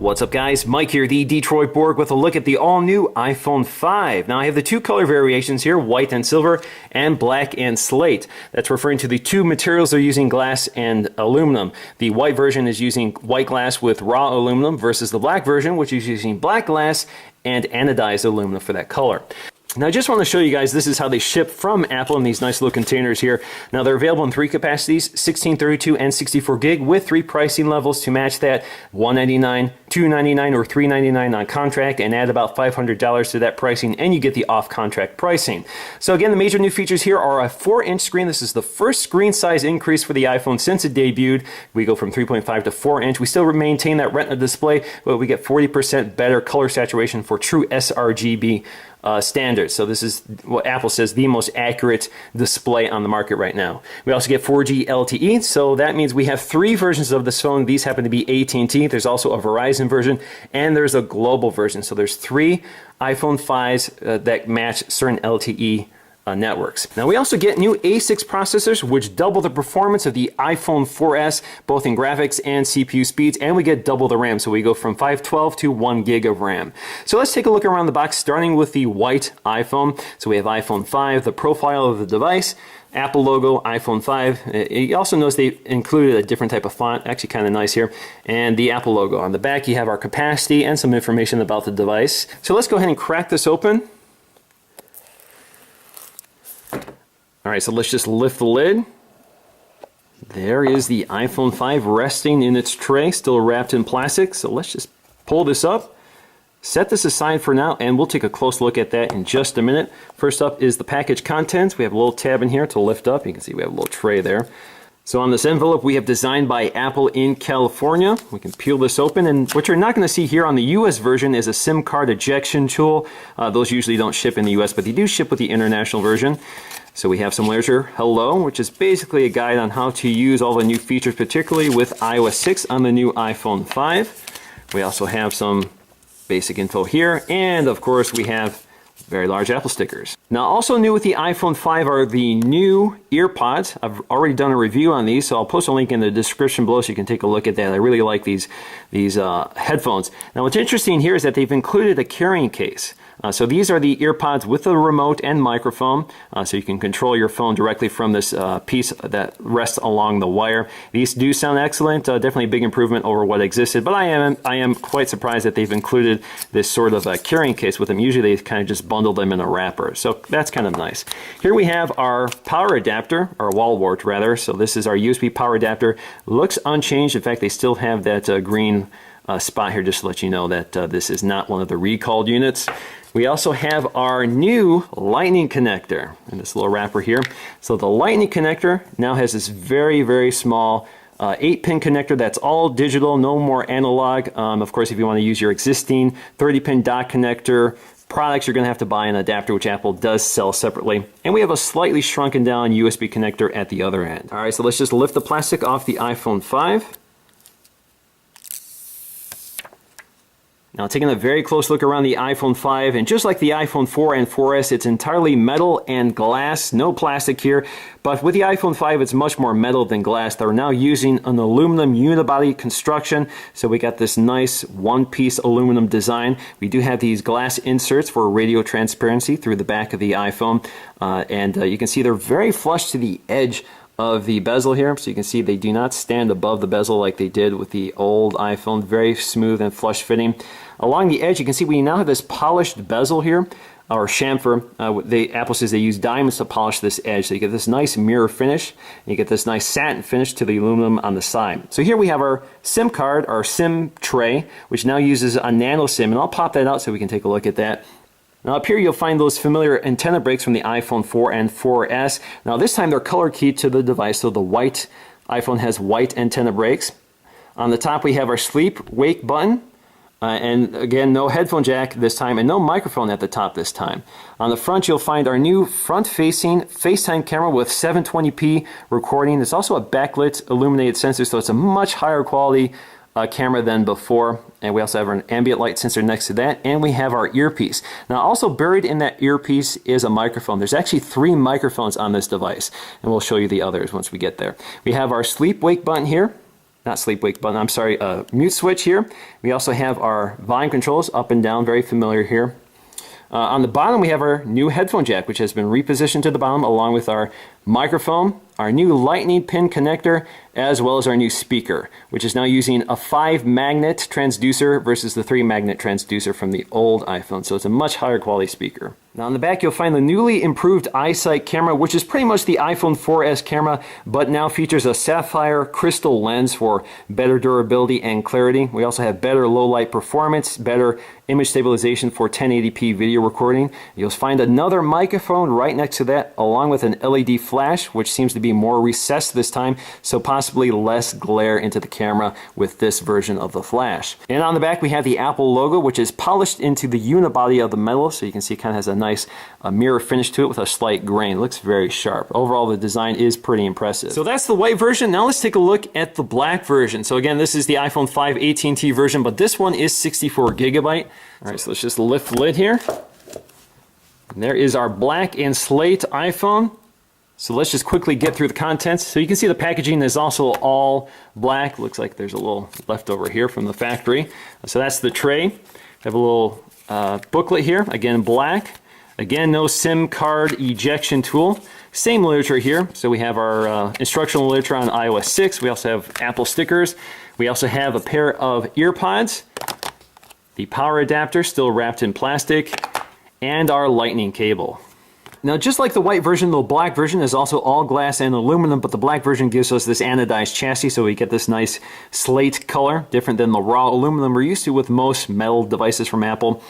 What's up guys, Mike here, the Detroit Borg, with a look at the all-new iPhone 5. Now I have the two color variations here, white and silver, and black and slate. That's referring to the two materials they're using, glass and aluminum. The white version is using white glass with raw aluminum versus the black version, which is using black glass and anodized aluminum for that color. Now I just want to show you guys, this is how they ship from Apple in these nice little containers here. Now they're available in three capacities, 16, 32, and 64 gig, with three pricing levels to match that: $199, $299, or $399 on contract, and add about $500 to that pricing and you get the off-contract pricing. So again, the major new features here are a 4-inch screen. This is the first screen size increase for the iPhone since it debuted. We go from 3.5 to 4-inch. We still maintain that Retina display, but we get 40% better color saturation for true sRGB standards. So this is what Apple says the most accurate display on the market right now. We also get 4G LTE, so that means we have three versions of this phone. These happen to be AT&T. There's also a Verizon version, and there's a global version. So there's three iPhone 5s that match certain LTE networks. Now we also get new A6 processors which double the performance of the iPhone 4S, both in graphics and CPU speeds, and we get double the RAM, so we go from 512 to 1 gig of RAM. So let's take a look around the box, starting with the white iPhone. So we have iPhone 5, the profile of the device, Apple logo, iPhone 5. You also notice they included a different type of font, actually kind of nice here, and the Apple logo. On the back you have our capacity and some information about the device. So let's go ahead and crack this open. Alright, so let's just lift the lid. There is the iPhone 5 resting in its tray, still wrapped in plastic. So let's just pull this up, set this aside for now, and we'll take a close look at that in just a minute. First up is the package contents. We have a little tab in here to lift up. You can see we have a little tray there. So on this envelope we have designed by Apple in California. We can peel this open, and what you're not going to see here on the US version is a SIM card ejection tool. Those usually don't ship in the US, but they do ship with the international version. So we have some literature, hello, which is basically a guide on how to use all the new features, particularly with iOS 6 on the new iPhone 5. We also have some basic info here, and of course we have very large Apple stickers. Now also new with the iPhone 5 are the new EarPods. I've already done a review on these, so I'll post a link in the description below so you can take a look at that. I really like these headphones. Now what's interesting here is that they've included a carrying case. So these are the EarPods with the remote and microphone, so you can control your phone directly from this piece that rests along the wire. These do sound excellent, definitely a big improvement over what existed, but I am quite surprised that they've included this sort of a carrying case with them. Usually they kind of just bundle them in a wrapper, so that's kind of nice. Here we have our power adapter, or wall wart rather. So this is our USB power adapter. Looks unchanged. In fact, they still have that green spot here just to let you know that this is not one of the recalled units. We also have our new lightning connector in this little wrapper here. So the lightning connector now has this very, very small 8-pin connector that's all digital, no more analog. Of course, if you want to use your existing 30-pin dock connector products, you're going to have to buy an adapter, which Apple does sell separately. And we have a slightly shrunken down USB connector at the other end. All right, so let's just lift the plastic off the iPhone 5. Now taking a very close look around the iPhone 5, and just like the iPhone 4 and 4S, it's entirely metal and glass, no plastic here. But with the iPhone 5, it's much more metal than glass. They're now using an aluminum unibody construction, so we got this nice one-piece aluminum design. We do have these glass inserts for radio transparency through the back of the iPhone, and you can see they're very flush to the edge of the bezel here, so you can see they do not stand above the bezel like they did with the old iPhone. Very smooth and flush fitting. Along the edge you can see we now have this polished bezel here, or chamfer. Apple says they use diamonds to polish this edge, so you get this nice mirror finish, and you get this nice satin finish to the aluminum on the side. So here we have our SIM card, our SIM tray, which now uses a nano SIM, and I'll pop that out so we can take a look at that. Now up here you'll find those familiar antenna breaks from the iPhone 4 and 4S. Now this time they're color keyed to the device, so the white iPhone has white antenna breaks. On the top we have our sleep wake button, and again no headphone jack this time, and no microphone at the top this time. On the front you'll find our new front-facing FaceTime camera with 720p recording. There's also a backlit illuminated sensor, so it's a much higher quality camera than before. And we also have an ambient light sensor next to that, and we have our earpiece. Now also buried in that earpiece is a microphone. There's actually 3 microphones on this device, and we'll show you the others once we get there. We have our sleep wake button here. not sleep wake button, I'm sorry, mute switch here. We also have our volume controls up and down, very familiar here. On the bottom we have our new headphone jack, which has been repositioned to the bottom, along with our microphone, our new lightning pin connector, as well as our new speaker, which is now using a 5-magnet transducer versus the 3-magnet transducer from the old iPhone. So it's a much higher quality speaker. Now on the back you'll find the newly improved iSight camera, which is pretty much the iPhone 4S camera, but now features a sapphire crystal lens for better durability and clarity. We also have better low light performance, better image stabilization for 1080p video recording. You'll find another microphone right next to that, along with an LED flash, which seems to be more recessed this time, so possibly less glare into the camera with this version of the flash. And on the back we have the Apple logo, which is polished into the unibody of the metal, so you can see it kind of has a nice mirror finish to it with a slight grain. It looks very sharp. Overall the design is pretty impressive. So that's the white version. Now let's take a look at the black version. So again, this is the iPhone 5 AT&T version, but this one is 64 gigabyte. Alright, so let's just lift the lid here. And there is our black and slate iPhone. So let's just quickly get through the contents. So you can see the packaging is also all black. Looks like there's a little leftover here from the factory. So that's the tray. We have a little booklet here, again black. Again, no SIM card ejection tool. Same literature here. So we have our instructional literature on iOS 6. We also have Apple stickers. We also have a pair of earpods, the power adapter still wrapped in plastic, and our lightning cable. Now, just like the white version, the black version is also all glass and aluminum, but the black version gives us this anodized chassis, so we get this nice slate color, different than the raw aluminum we're used to with most metal devices from Apple.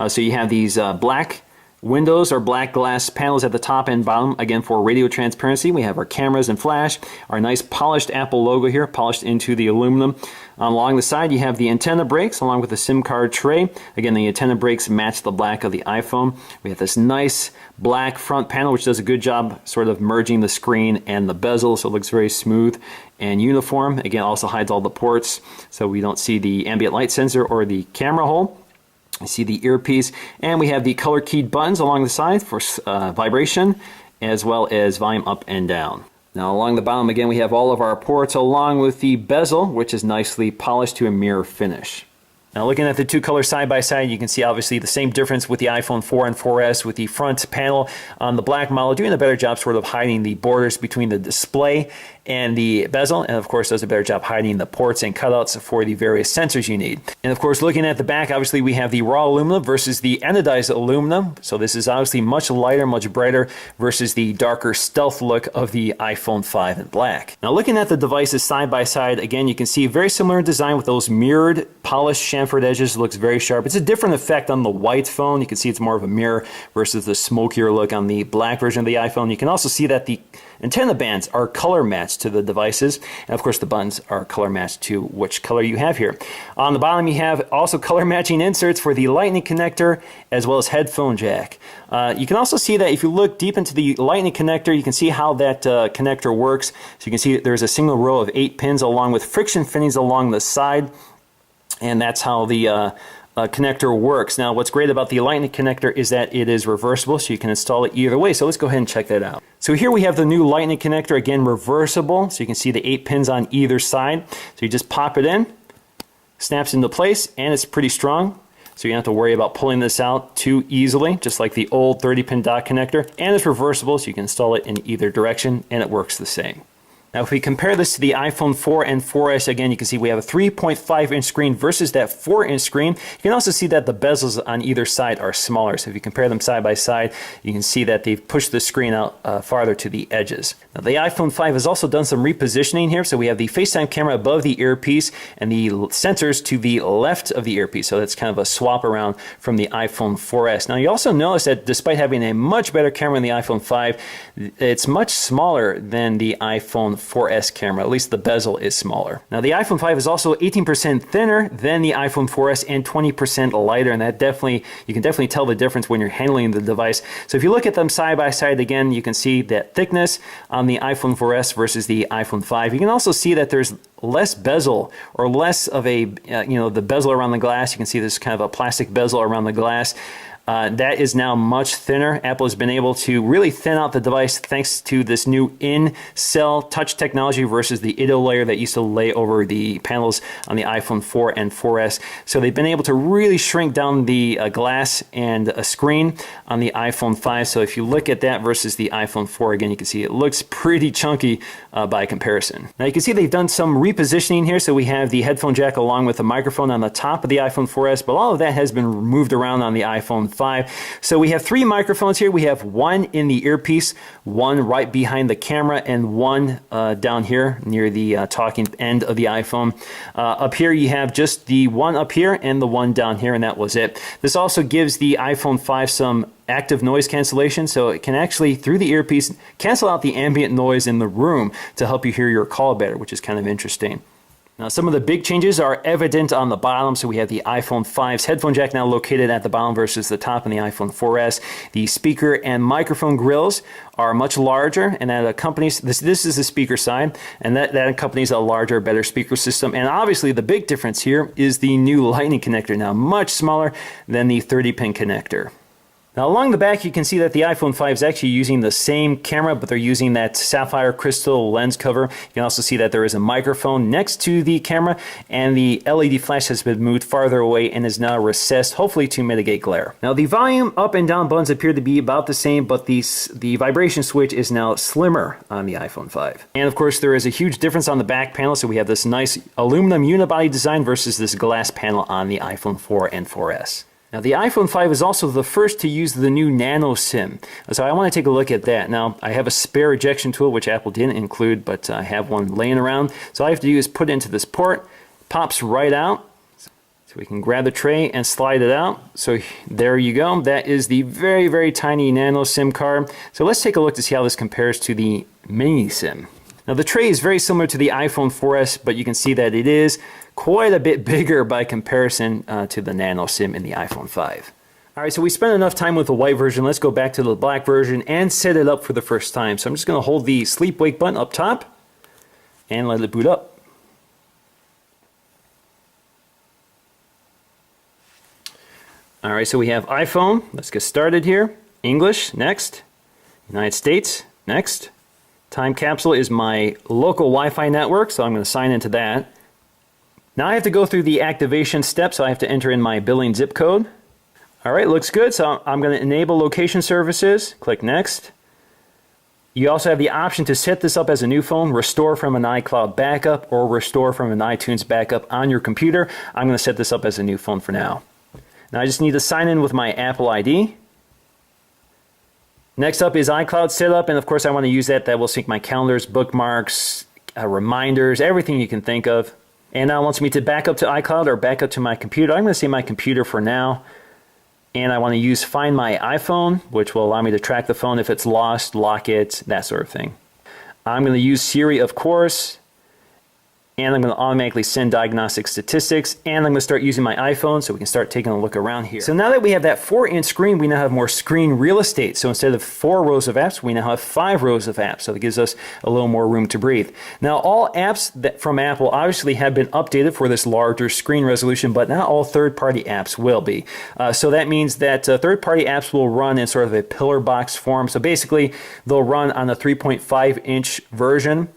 So you have these black windows or black glass panels at the top and bottom, again for radio transparency. We have our cameras and flash, our nice polished Apple logo here, polished into the aluminum. Along the side you have the antenna brakes along with the SIM card tray. Again, the antenna brakes match the black of the iPhone. We have this nice black front panel which does a good job sort of merging the screen and the bezel, so it looks very smooth and uniform. Again, also hides all the ports so we don't see the ambient light sensor or the camera hole. You see the earpiece, and we have the color keyed buttons along the side for vibration, as well as volume up and down. Now along the bottom again we have all of our ports along with the bezel, which is nicely polished to a mirror finish. Now looking at the two colors side by side, you can see obviously the same difference with the iPhone 4 and 4S, with the front panel on the black model doing a better job sort of hiding the borders between the display and the bezel, and of course does a better job hiding the ports and cutouts for the various sensors you need. And of course, looking at the back, obviously we have the raw aluminum versus the anodized aluminum. So this is obviously much lighter, much brighter versus the darker stealth look of the iPhone 5 in black. Now looking at the devices side by side, again you can see very similar design with those mirrored polished chamfered edges. It looks very sharp. It's a different effect on the white phone. You can see it's more of a mirror versus the smokier look on the black version of the iPhone. You can also see that the antenna bands are color matched to the devices, and of course the buttons are color matched to which color you have here. On the bottom you have also color matching inserts for the lightning connector as well as headphone jack. You can also see that if you look deep into the lightning connector, you can see how that connector works. So you can see there's a single row of 8 pins along with friction fittings along the side, and that's how the connector works. Now what's great about the lightning connector is that it is reversible, so you can install it either way. So let's go ahead and check that out. So here we have the new lightning connector, again reversible, so you can see the 8 pins on either side. So you just pop it in, snaps into place, and it's pretty strong. So you don't have to worry about pulling this out too easily, just like the old 30-pin dock connector. And it's reversible, so you can install it in either direction, and it works the same. Now if we compare this to the iPhone 4 and 4S, again you can see we have a 3.5-inch screen versus that 4-inch screen. You can also see that the bezels on either side are smaller. So if you compare them side by side, you can see that they've pushed the screen out farther to the edges. Now the iPhone 5 has also done some repositioning here. So we have the FaceTime camera above the earpiece and the sensors to the left of the earpiece. So that's kind of a swap around from the iPhone 4S. Now you also notice that despite having a much better camera in the iPhone 5, it's much smaller than the iPhone 4S camera. At least the bezel is smaller. Now the iPhone 5 is also 18% thinner than the iPhone 4S and 20% lighter, and that you can definitely tell the difference when you're handling the device. So if you look at them side by side again, you can see that thickness on the iPhone 4S versus the iPhone 5. You can also see that there's less bezel, or less of a the bezel around the glass. You can see this kind of a plastic bezel around the glass. That is now much thinner. Apple has been able to really thin out the device thanks to this new in-cell touch technology versus the IDO layer that used to lay over the panels on the iPhone 4 and 4S. So they've been able to really shrink down the glass and screen on the iPhone 5. So if you look at that versus the iPhone 4, again, you can see it looks pretty chunky by comparison. Now you can see they've done some repositioning here. So we have the headphone jack along with the microphone on the top of the iPhone 4S, but all of that has been moved around on the iPhone 5. So we have 3 microphones here. We have one in the earpiece, one right behind the camera, and one down here near the talking end of the iPhone. Up here you have just the one up here and the one down here, and that was it. This also gives the iPhone 5 some active noise cancellation, so it can actually, through the earpiece, cancel out the ambient noise in the room to help you hear your call better, which is kind of interesting. Now, some of the big changes are evident on the bottom. So we have the iPhone 5's headphone jack now located at the bottom versus the top in the iPhone 4S. The speaker and microphone grills are much larger, and that accompanies, this is the speaker side, and that accompanies a larger, better speaker system. And obviously the big difference here is the new Lightning connector, now much smaller than the 30-pin connector. Now along the back you can see that the iPhone 5 is actually using the same camera, but they're using that sapphire crystal lens cover. You can also see that there is a microphone next to the camera, and the LED flash has been moved farther away and is now recessed, hopefully to mitigate glare. Now the volume up and down buttons appear to be about the same, but the vibration switch is now slimmer on the iPhone 5. And of course there is a huge difference on the back panel, so we have this nice aluminum unibody design versus this glass panel on the iPhone 4 and 4S. Now the iPhone 5 is also the first to use the new nano SIM. So I want to take a look at that. Now I have a spare ejection tool, which Apple didn't include, but I have one laying around. So all I have to do is put it into this port, pops right out. So we can grab the tray and slide it out. So there you go. That is the very, very tiny nano SIM card. So let's take a look to see how this compares to the mini SIM. Now the tray is very similar to the iPhone 4S, but you can see that it is quite a bit bigger by comparison to the nano SIM in the iPhone 5. Alright, so we spent enough time with the white version. Let's go back to the black version and set it up for the first time. So I'm just going to hold the sleep wake button up top and let it boot up. Alright, so we have iPhone. Let's get started here. English, next. United States, next. Time capsule is my local Wi-Fi network, so I'm going to sign into that. Now I have to go through the activation steps, so I have to enter in my billing zip code. Alright, looks good, so I'm going to enable location services. Click next. You also have the option to set this up as a new phone, restore from an iCloud backup, or restore from an iTunes backup on your computer. I'm going to set this up as a new phone for now. Now I just need to sign in with my Apple ID. Next up is iCloud setup, and of course I want to use that. That will sync my calendars, bookmarks, reminders, everything you can think of. And now it wants me to back up to iCloud or back up to my computer. I'm going to say my computer for now. And I want to use Find My iPhone, which will allow me to track the phone if it's lost, lock it, that sort of thing. I'm going to use Siri, of course. And I'm going to automatically send diagnostic statistics, and I'm going to start using my iPhone so we can start taking a look around here. So now that we have that 4-inch screen, we now have more screen real estate. So instead of 4 rows of apps, we now have 5 rows of apps. So that gives us a little more room to breathe. Now all apps from Apple obviously have been updated for this larger screen resolution, but not all third-party apps will be. So that means that third-party apps will run in sort of a pillar box form. So basically they'll run on a 3.5-inch version.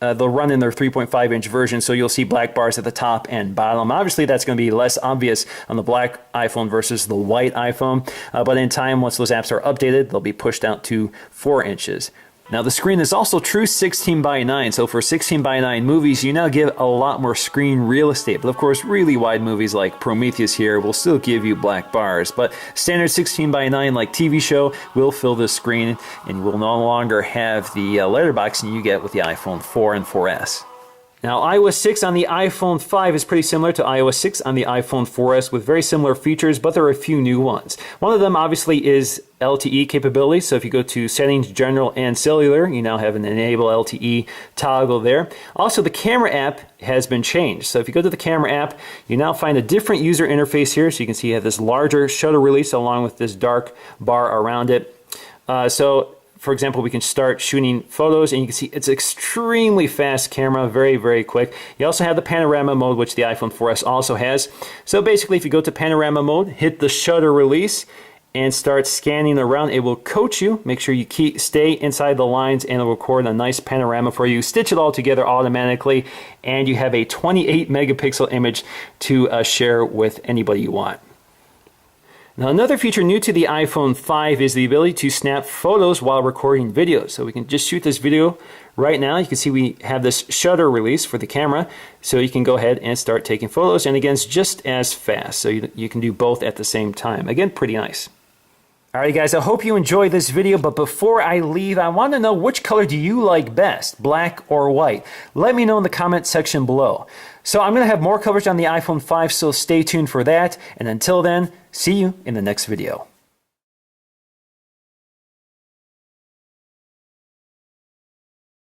They'll run in their 3.5-inch version, so you'll see black bars at the top and bottom. Obviously, that's going to be less obvious on the black iPhone versus the white iPhone, but in time, once those apps are updated, they'll be pushed out to 4 inches. Now the screen is also true 16 by 9, so for 16 by 9 movies you now get a lot more screen real estate. But of course really wide movies like Prometheus here will still give you black bars, but standard 16 by 9 like TV show will fill the screen and will no longer have the letterboxing you get with the iPhone 4 and 4S. Now iOS 6 on the iPhone 5 is pretty similar to iOS 6 on the iPhone 4S with very similar features, but there are a few new ones. One of them obviously is LTE capability, so if you go to Settings, General, and Cellular, you now have an Enable LTE toggle there. Also, the camera app has been changed. So if you go to the camera app, you now find a different user interface here, so you can see you have this larger shutter release along with this dark bar around it. For example, we can start shooting photos, and you can see it's extremely fast camera, very, very quick. You also have the panorama mode, which the iPhone 4S also has. So basically, if you go to panorama mode, hit the shutter release, and start scanning around. It will coach you. Make sure you stay inside the lines, and it'll record a nice panorama for you. Stitch it all together automatically, and you have a 28 megapixel image to share with anybody you want. Now, another feature new to the iPhone 5 is the ability to snap photos while recording videos. So we can just shoot this video right now. You can see we have this shutter release for the camera, so you can go ahead and start taking photos. And again, it's just as fast, so you can do both at the same time. Again, pretty nice. Alright guys, I hope you enjoyed this video, but before I leave, I want to know, which color do you like best, black or white? Let me know in the comment section below. So I'm going to have more coverage on the iPhone 5, so stay tuned for that. And until then, see you in the next video.